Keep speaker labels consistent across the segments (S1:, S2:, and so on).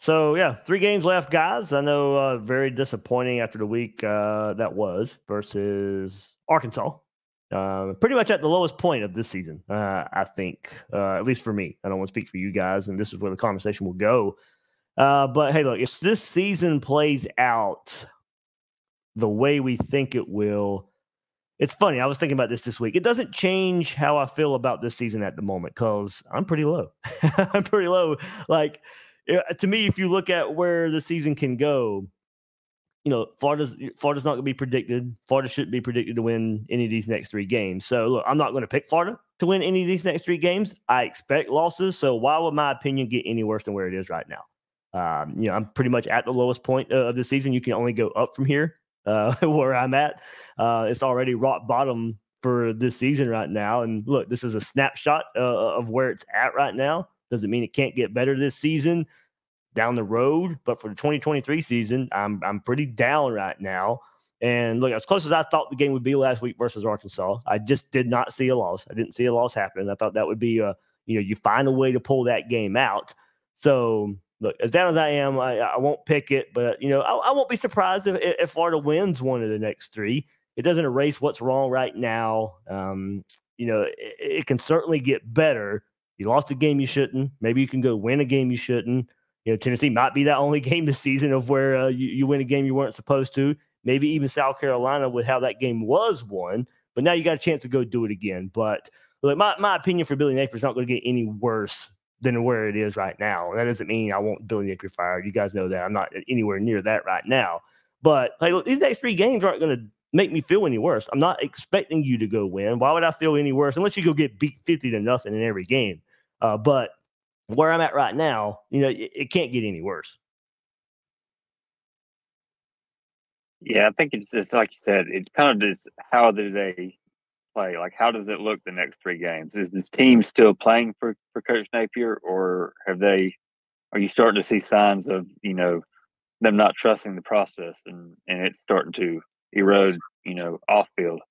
S1: So yeah, 3 games left, guys. I know very disappointing after the week that was versus Arkansas. Pretty much at the lowest point of this season, I think, at least for me. I don't want to speak for you guys, and this is where the conversation will go. But hey, look, if this season plays out the way we think it will, it's funny. I was thinking about this week. It doesn't change how I feel about this season at the moment because I'm pretty low. I'm pretty low. Like, to me, if you look at where the season can go, Florida's not going to be predicted. Florida shouldn't be predicted to win any of these next 3 games. So, look, I'm not going to pick Florida to win any of these next 3 games. I expect losses. So, why would my opinion get any worse than where it is right now? I'm pretty much at the lowest point of the season. You can only go up from here. Where I'm at. It's already rock bottom for this season right now. And look, this is a snapshot of where it's at right now. Doesn't mean it can't get better this season down the road. But for the 2023 season, I'm pretty down right now. And look, as close as I thought the game would be last week versus Arkansas, I just did not see a loss. I didn't see a loss happening. I thought that would be you find a way to pull that game out. So look, as down as I am, I won't pick it, but I won't be surprised if Florida wins one of the next 3. It doesn't erase what's wrong right now. It can certainly get better. You lost a game you shouldn't. Maybe you can go win a game you shouldn't. Tennessee might be that only game this season of where you win a game you weren't supposed to. Maybe even South Carolina with how that game was won, but now you got a chance to go do it again. But look, my opinion for Billy Napier is not going to get any worse than where it is right now. That doesn't mean I won't Billy Napier fired. You guys know that. I'm not anywhere near that right now. But hey, look, these next 3 games aren't going to make me feel any worse. I'm not expecting you to go win. Why would I feel any worse unless you go get beat 50-0 in every game? But where I'm at right now, it can't get any worse.
S2: Yeah, I think it's just like you said. It kind of just how do they play? Like, how does it look the next 3 games? Is this team still playing for Coach Napier, or are you starting to see signs of them not trusting the process and it's starting to erode off field?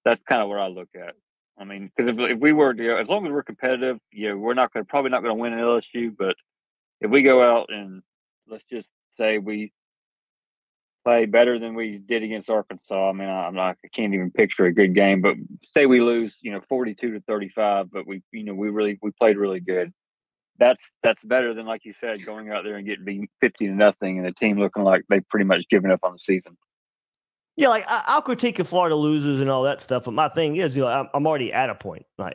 S2: That's kind of what I look at. I mean, because if we were to, as long as we're competitive, we're probably not going to win an LSU. But if we go out and let's just say we play better than we did against Arkansas. I mean, I can't even picture a good game, but say we lose, 42-35, but we played really good. That's better than, like you said, going out there and getting beat 50-0 and the team looking like they've pretty much given up on the season.
S1: Yeah, like I'll critique if Florida loses and all that stuff, but my thing is, I'm already at a point. Like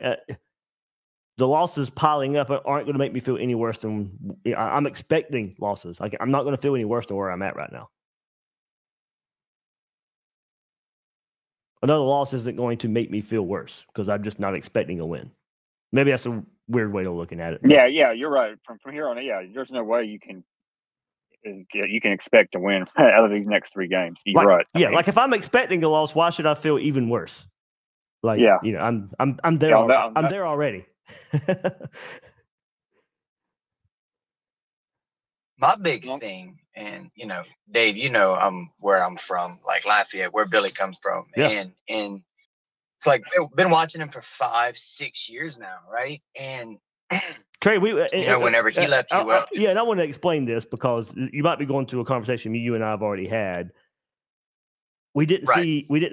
S1: the losses piling up aren't going to make me feel any worse than I'm expecting losses. Like I'm not going to feel any worse than where I'm at right now. Another loss isn't going to make me feel worse because I'm just not expecting a win. Maybe that's a weird way of looking at it.
S2: Yeah, you're right. From here on, there's no way you can expect to win out of these next 3 games. You're right.
S1: Like if I'm expecting a loss, why should I feel even worse? Like, I'm there. I'm there already.
S3: My big thing, and Dave, where I'm from, like Lafayette, where Billy comes from, and it's like I've been watching him for 5-6 years now, right? And
S1: Trey,
S3: whenever he left UL,
S1: and I want to explain this because you might be going through a conversation you and I have already had. We didn't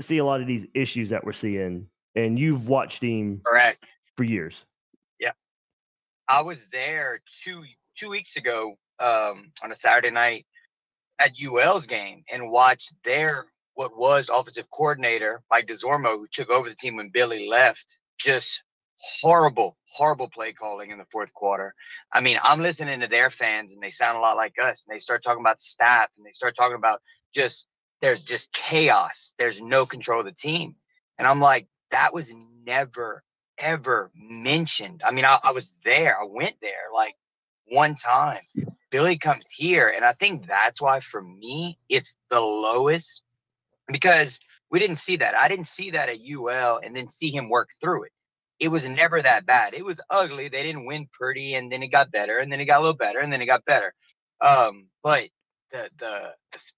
S1: see a lot of these issues that we're seeing, and you've watched him for years.
S3: Yeah, I was there two weeks ago on a Saturday night at UL's game and watched what was offensive coordinator Mike DeZormo, who took over the team when Billy left. Just horrible play calling in the 4th quarter. I mean, I'm listening to their fans and they sound a lot like us, and they start talking about staff and they start talking about there's just chaos. There's no control of the team. And I'm like, that was never, ever mentioned. I mean, I was there. I went there like one time. Billy comes here, and I think that's why for me it's the lowest, because we didn't see that. I didn't see that at UL and then see him work through it. It was never that bad. It was ugly. They didn't win pretty, and then it got better, and then it got a little better, and then it got better. But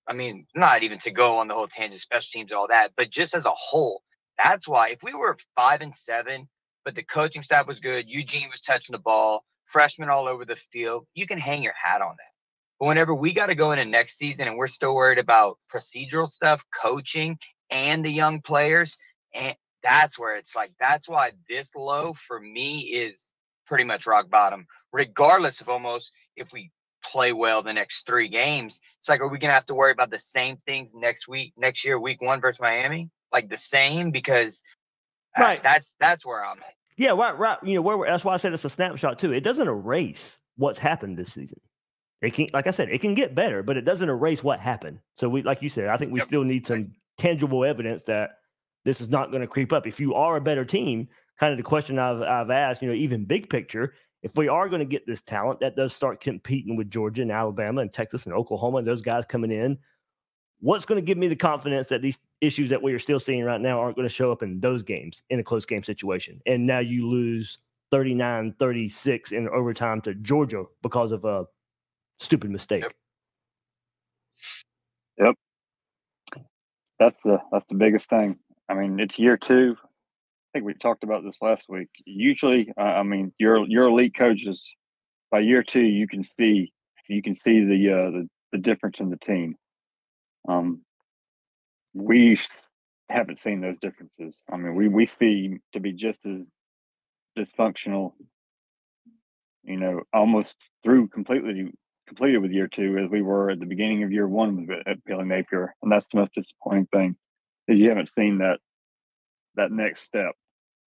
S3: I mean, not even to go on the whole tangent, special teams, all that, but just as a whole, that's why if we were 5-7, but the coaching staff was good, Eugene was touching the ball, freshmen all over the field, you can hang your hat on that. But whenever we got to go into next season and we're still worried about procedural stuff, coaching, and the young players, and that's where it's like, that's why this low for me is pretty much rock bottom, regardless of almost if we play well the next 3 games. It's like, are we going to have to worry about the same things next year, week 1 versus Miami? Like the same? Because
S1: right.
S3: That's where I'm at.
S1: Yeah, right. You know, that's why I said it's a snapshot too. It doesn't erase what's happened this season. It can, like I said, it can get better, but it doesn't erase what happened. So we, like you said, I think we still need some tangible evidence that this is not going to creep up. If you are a better team, kind of the question I've asked, you know, even big picture, if we are going to get this talent that does start competing with Georgia and Alabama and Texas and Oklahoma and those guys coming in, what's going to give me the confidence that these issues that we are still seeing right now aren't going to show up in those games in a close game situation? And now you lose 39-36 in overtime to Georgia because of a stupid mistake.
S2: Yep. That's the biggest thing. I mean, it's year 2. I think we talked about this last week. Usually, I mean, your elite coaches, by year 2, you can see the difference in the team. We haven't seen those differences. I mean, we seem to be just as dysfunctional, you know, almost through completed with year 2 as we were at the beginning of year 1 at Billy Napier. And that's the most disappointing thing, is you haven't seen that next step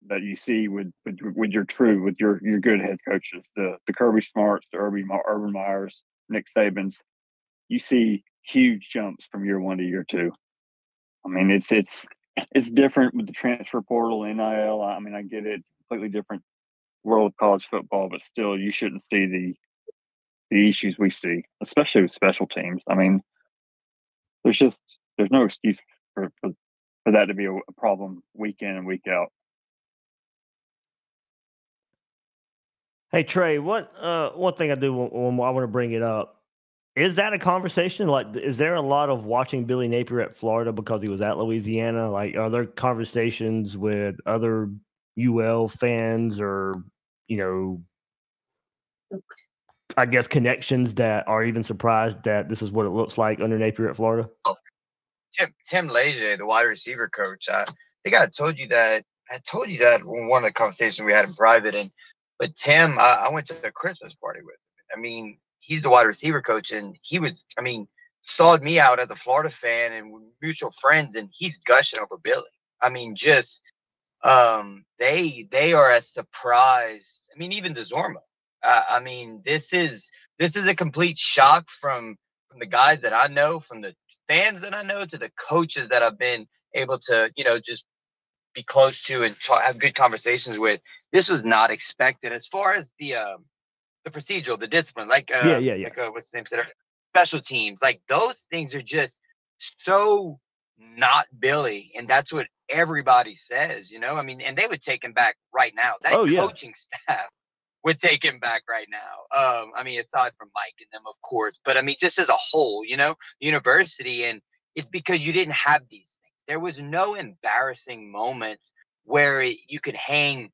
S2: that you see with your good head coaches, the Kirby Smarts, the Urban Meyers, Nick Sabans. You see huge jumps from year 1 to year 2. I mean, it's different with the transfer portal, NIL. I mean, I get it. It's a completely different world of college football, but still, you shouldn't see the issues we see, especially with special teams. I mean, there's no excuse for that to be a problem week in and week out.
S1: Hey Trey, one thing I want to bring it up. Is that a conversation? Like, is there a lot of watching Billy Napier at Florida because he was at Louisiana? Like, are there conversations with other UL fans or, you know, I guess connections that are even surprised that this is what it looks like under Napier at Florida?
S3: Oh, Tim Leger, the wide receiver coach. I think I told you that. I told you that in one of the conversations we had in private. But Tim, I went to a Christmas party with him. I mean, he's the wide receiver coach, and he was, I mean, sawed me out as a Florida fan and mutual friends, and he's gushing over Billy. I mean, just they are as surprised. I mean, even DeZormo. I mean, this is a complete shock from the guys that I know, from the fans that I know, to the coaches that I've been able to, you know, just be close to and have good conversations with. This was not expected as far as the procedural, the discipline, like like what's the name said, special teams, like those things are just so not Billy, and that's what everybody says, you know. I mean, and they would take him back right now. That coaching staff would take him back right now. I mean, aside from Mike and them, of course, but I mean, just as a whole, you know, the university, and it's because you didn't have these things. There was no embarrassing moments where you could hang.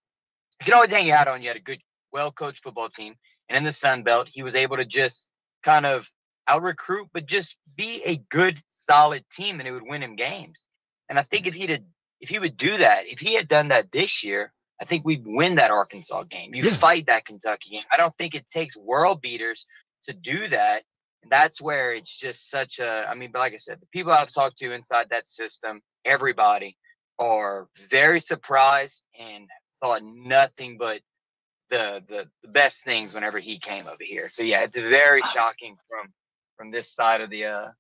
S3: You could always hang your hat on. You had a good, well-coached football team, and in the Sun Belt, he was able to just kind of out-recruit, but just be a good, solid team, and it would win him games. And I think if he would do that, if he had done that this year, I think we'd win that Arkansas game. You fight that Kentucky game. I don't think it takes world beaters to do that. And that's where it's just such a, I mean, but like I said, the people I've talked to inside that system, everybody are very surprised and thought nothing but the best things whenever he came over here. So yeah, it's very shocking from this side of the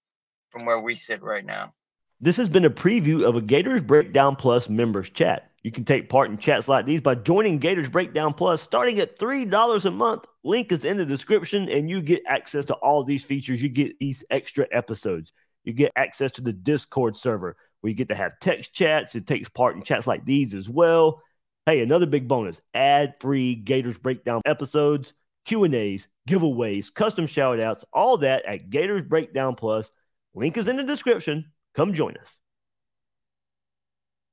S3: from where we sit right now.
S1: This has been a preview of a Gators Breakdown Plus members chat. You can take part in chats like these by joining Gators Breakdown Plus starting at $3 a month. Link is in the description, and you get access to all these features. You get these extra episodes. You get access to the Discord server where you get to have text chats. It takes part in chats like these as well. Hey, another big bonus, ad-free Gators Breakdown episodes, Q&As, giveaways, custom shout-outs, all that at Gators Breakdown Plus. Link is in the description. Come join us.